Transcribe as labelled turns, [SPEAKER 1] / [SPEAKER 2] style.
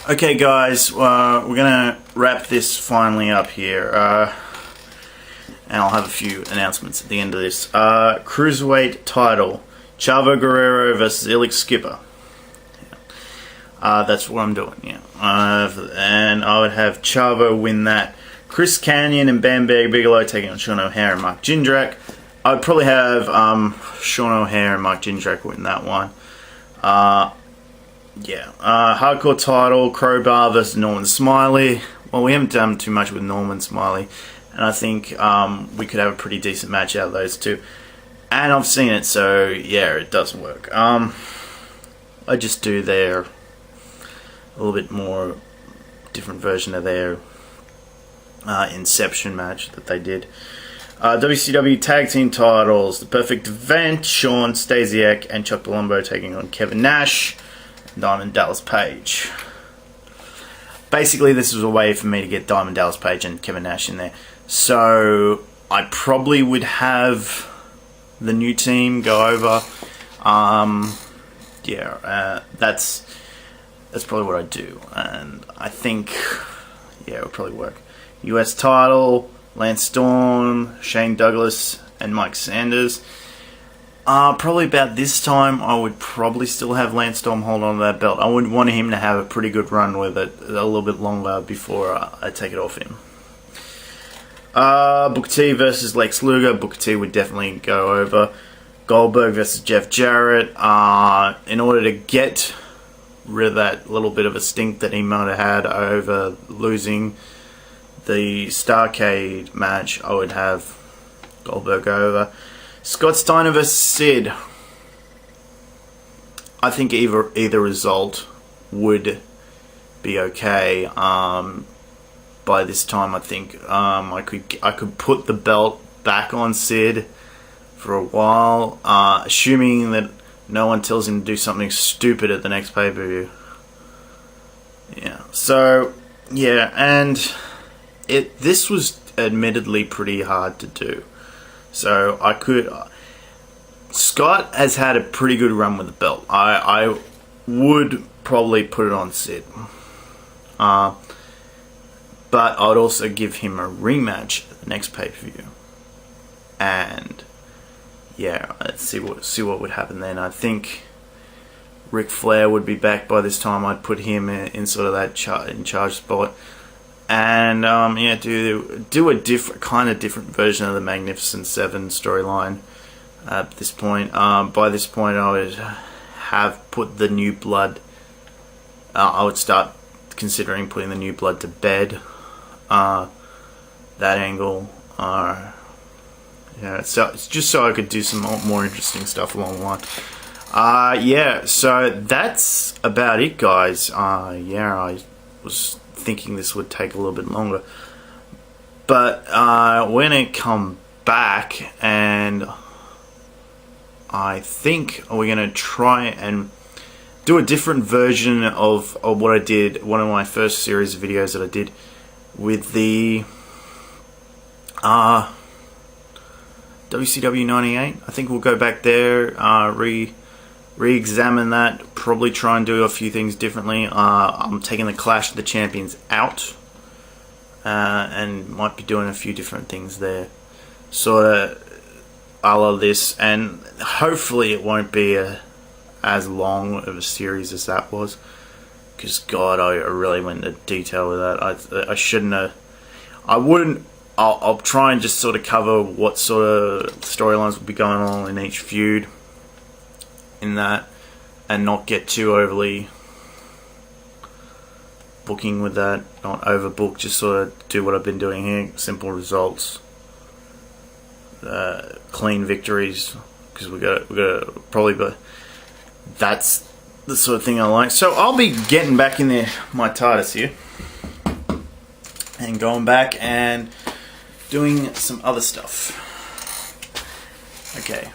[SPEAKER 1] Okay guys, we're gonna wrap this finally up here, and I'll have a few announcements at the end of this. Cruiserweight Title, Chavo Guerrero versus Elix Skipper. That's what I'm doing, yeah. And I would have Chavo win that. Chris Kanyon and Bigalow taking on Shawn and Mark Jindrak. I'd probably have Shawn and Mark Jindrak win that one. Hardcore Title, Crowbar versus Norman Smiley. Well, we haven't done too much with Norman Smiley, and I think we could have a pretty decent match out of those two. And I've seen it, so yeah, it does work. I just do their a little bit more different version of their Inception match that they did. WCW Tag Team Titles, The Perfect Event, Shawn, Stasiak, and Chuck Palumbo taking on Kevin Nash, Diamond Dallas Page. Basically, this was a way for me to get Diamond Dallas Page and Kevin Nash in there. So I probably would have the new team go over. That's probably what I'd do, and I think it would probably work. U.S. Title, Lance Storm, Shane Douglas, and Mike Sanders. Probably about this time, I would probably still have Lance Storm hold on to that belt. I would want him to have a pretty good run with it a little bit longer before I take it off him. Booker T versus Lex Luger. Booker T would definitely go over. Goldberg versus Jeff Jarrett. In order to get rid of that little bit of a stink that he might have had over losing the StarCade match, I would have Goldberg go over. Scott Steiner vs. Sid. I think either result would be okay. By this time, I think I could put the belt back on Sid for a while, assuming that no one tells him to do something stupid at the next pay-per-view. Yeah. So yeah, and this was admittedly pretty hard to do. So I could. Scott has had a pretty good run with the belt. I would probably put it on Sid. But I'd also give him a rematch at the next pay-per-view. And yeah, let's see what would happen then. I think Ric Flair would be back by this time. I'd put him in sort of that in charge spot. And do a different version of the Magnificent Seven storyline at this point. By this point, I would have put the New Blood. I would start considering putting the New Blood to bed. That angle. So it's just so I could do some more interesting stuff along the line. So that's about it, guys. I was thinking this would take a little bit longer, but we're gonna come back, and I think we're gonna try and do a different version of what I did, one of my first series of videos that I did with the WCW 98. I think we'll go back there, re-examine that, probably try and do a few things differently. I'm taking the Clash of the Champions out, and might be doing a few different things there, sort of a la this, and hopefully it won't be as long of a series as that was, because God, I really went into detail with that. I shouldn't have. I wouldn't. I'll try and just sort of cover what sort of storylines will be going on in each feud in that, and not get too overly booking with that, not overbook, just sort of do what I've been doing here, simple results, clean victories, because we got probably, but that's the sort of thing I like. So I'll be getting back in there, my TARDIS here, and going back and doing some other stuff. Okay.